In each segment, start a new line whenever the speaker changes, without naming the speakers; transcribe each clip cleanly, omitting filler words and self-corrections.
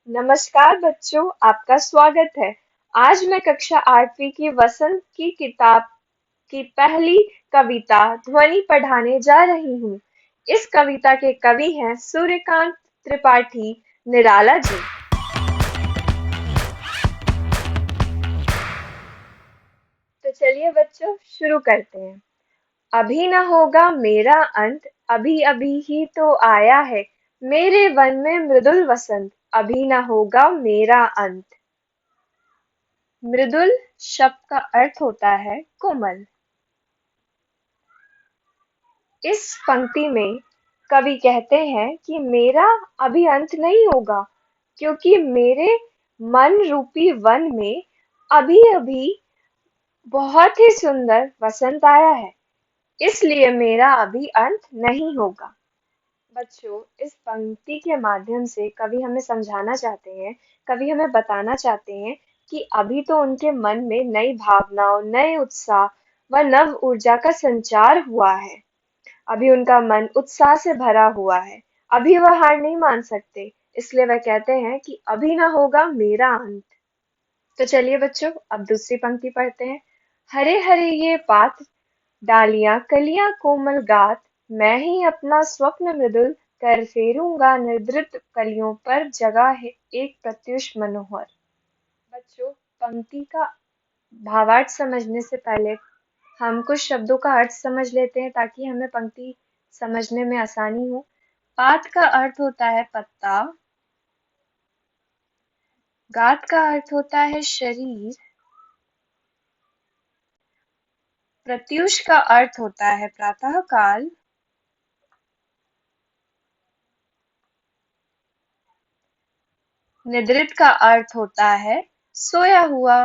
नमस्कार बच्चों, आपका स्वागत है। आज मैं कक्षा 8वीं की वसंत की किताब की पहली कविता ध्वनि पढ़ाने जा रही हूँ। इस कविता के कवि हैं सूर्यकांत त्रिपाठी निराला जी। तो चलिए बच्चों शुरू करते हैं। अभी न होगा मेरा अंत, अभी अभी ही तो आया है मेरे वन में मृदुल वसंत, अभी न होगा मेरा अंत। मृदुल शब्द का अर्थ होता है कोमल। इस पंक्ति में कवि कहते हैं कि मेरा अभी अंत नहीं होगा, क्योंकि मेरे मन रूपी वन में अभी अभी बहुत ही सुंदर वसंत आया है, इसलिए मेरा अभी अंत नहीं होगा। बच्चों, इस पंक्ति के माध्यम से कवि हमें समझाना चाहते हैं, कवि हमें बताना चाहते हैं कि अभी तो उनके मन में नई भावनाओं, नए उत्साह व नव ऊर्जा का संचार हुआ है। अभी उनका मन उत्साह से भरा हुआ है। अभी वह हार नहीं मान सकते, इसलिए वह कहते हैं कि अभी ना होगा मेरा अंत। तो चलिए बच्चों, अब दूसरी पंक्ति पढ़ते हैं। हरे हरे ये पात डालियां कलियां कोमल गात, मैं ही अपना स्वप्न मृदुल कर फेरूंगा निर्धृत कलियों पर जगा है एक प्रत्युष मनोहर। बच्चों, पंक्ति का भावार्थ समझने से पहले हम कुछ शब्दों का अर्थ समझ लेते हैं ताकि हमें पंक्ति समझने में आसानी हो। पात का अर्थ होता है पत्ता, गात का अर्थ होता है शरीर, प्रत्यूष का अर्थ होता है प्रातः काल, निद्रित का अर्थ होता है सोया हुआ।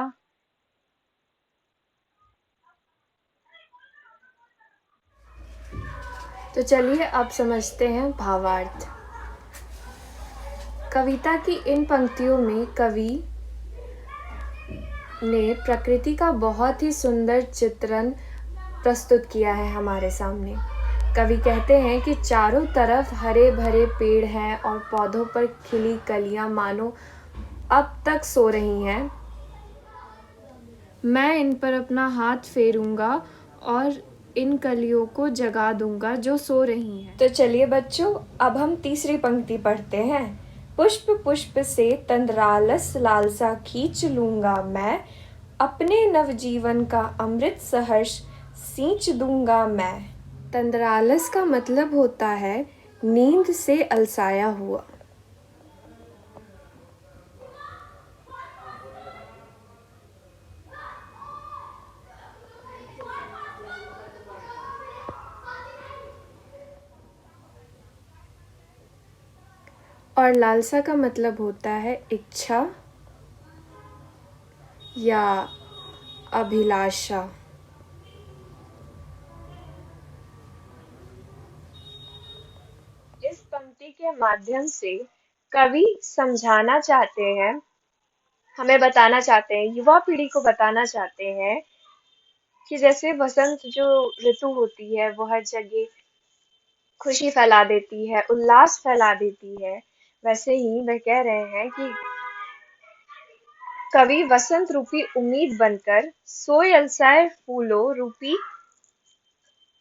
तो चलिए अब समझते हैं भावार्थ। कविता की इन पंक्तियों में कवि ने प्रकृति का बहुत ही सुंदर चित्रण प्रस्तुत किया है हमारे सामने। कवि कहते हैं कि चारों तरफ हरे भरे पेड़ हैं और पौधों पर खिली कलियां मानो अब तक सो रही हैं। मैं इन पर अपना हाथ फेरूंगा और इन कलियों को जगा दूंगा जो सो रही हैं। तो चलिए बच्चों, अब हम तीसरी पंक्ति पढ़ते हैं। पुष्प पुष्प से तंद्रालस लालसा खींच लूंगा मैं, अपने नवजीवन का अमृत सहर्ष सींच दूंगा मैं। तंद्रालस का मतलब होता है नींद से अलसाया हुआ। और लालसा का मतलब होता है इच्छा या अभिलाषा। इस पंक्ति के माध्यम से कवि समझाना चाहते हैं, हमें बताना चाहते हैं, युवा पीढ़ी को बताना चाहते हैं कि जैसे वसंत जो ऋतु होती है वो हर जगह खुशी फैला देती है, उल्लास फैला देती है, वैसे ही वह कह रहे हैं कि कवि वसंत रूपी उम्मीद बनकर सोए अलसाए फूलों रूपी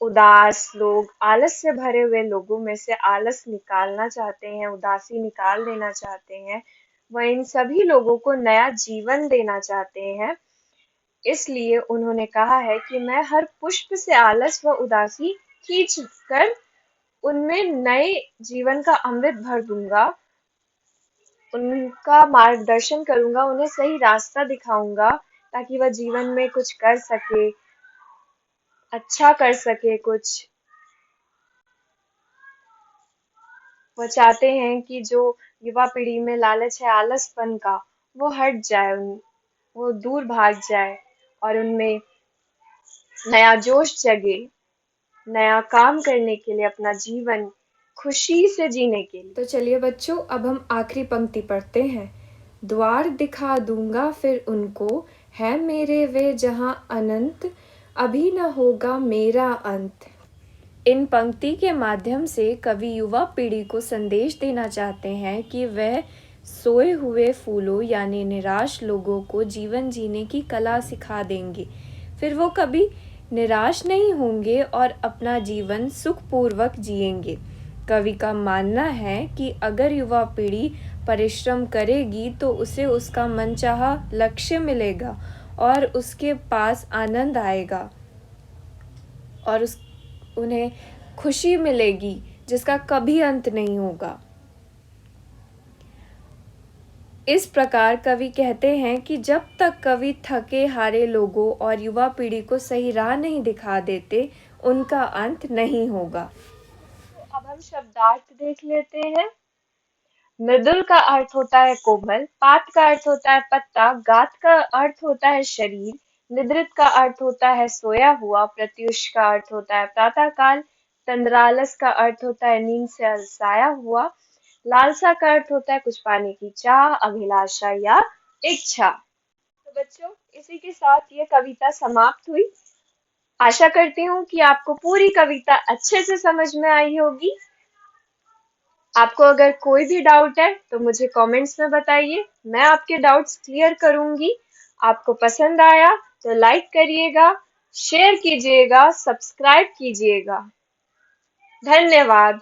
उदास लोग, आलस से भरे हुए लोगों में से आलस निकालना चाहते हैं, उदासी निकाल देना चाहते हैं। वह इन सभी लोगों को नया जीवन देना चाहते हैं। इसलिए उन्होंने कहा है कि मैं हर पुष्प से आलस व उदासी खींच कर उनमें नए जीवन का अमृत भर दूंगा, उनका मार्गदर्शन करूंगा, उन्हें सही रास्ता दिखाऊंगा ताकि वह जीवन में कुछ कर सके, अच्छा कर सके कुछ। वो चाहते हैं कि जो युवा पीढ़ी में लालच है आलसपन का, वो हट जाए, वो दूर भाग जाए और उनमें नया जोश जगे, नया काम करने के लिए, अपना जीवन खुशी से जीने के लिए। तो चलिए बच्चों, अब हम आखिरी पंक्ति पढ़ते हैं। द्वार दिखा दूंगा फिर उनको, है मेरे वे जहां अनंत, अभी न होगा मेरा अंत। इन पंक्ति के माध्यम से कवि युवा पीढ़ी को संदेश देना चाहते हैं कि वह
सोए हुए फूलों यानी निराश लोगों को जीवन जीने की कला सिखा देंगे। फिर वो कभी निराश नहीं होंगे और अपना जीवन सुखपूर्वक जिएंगे। कवि का मानना है कि अगर युवा पीढ़ी परिश्रम करेगी तो उसे उसका मनचाहा लक्ष्य मिलेगा और उसके पास आनंद आएगा और उन्हें खुशी मिलेगी जिसका कभी अंत नहीं होगा। इस प्रकार कवि कहते हैं कि जब तक कवि थके हारे लोगों और युवा पीढ़ी को सही राह नहीं दिखा देते, उनका अंत नहीं होगा।
तो अब हम शब्दार्थ देख लेते हैं। मृदुल का अर्थ होता है कोमल, पात का अर्थ होता है पत्ता, गात का अर्थ होता है शरीर, निद्रित का अर्थ होता है सोया हुआ, प्रत्युष का अर्थ होता है प्रातःकाल, तंद्रालस का अर्थ होता है नींद से अलसाया हुआ, लालसा का अर्थ होता है कुछ पाने की चाह, अभिलाषा या इच्छा। तो बच्चों, इसी के साथ ये कविता समाप्त हुई। आशा करती हूँ कि आपको पूरी कविता अच्छे से समझ में आई होगी। आपको अगर कोई भी डाउट है तो मुझे कमेंट्स में बताइए, मैं आपके डाउट्स क्लियर करूंगी। आपको पसंद आया तो लाइक करिएगा, शेयर कीजिएगा, सब्सक्राइब कीजिएगा। धन्यवाद।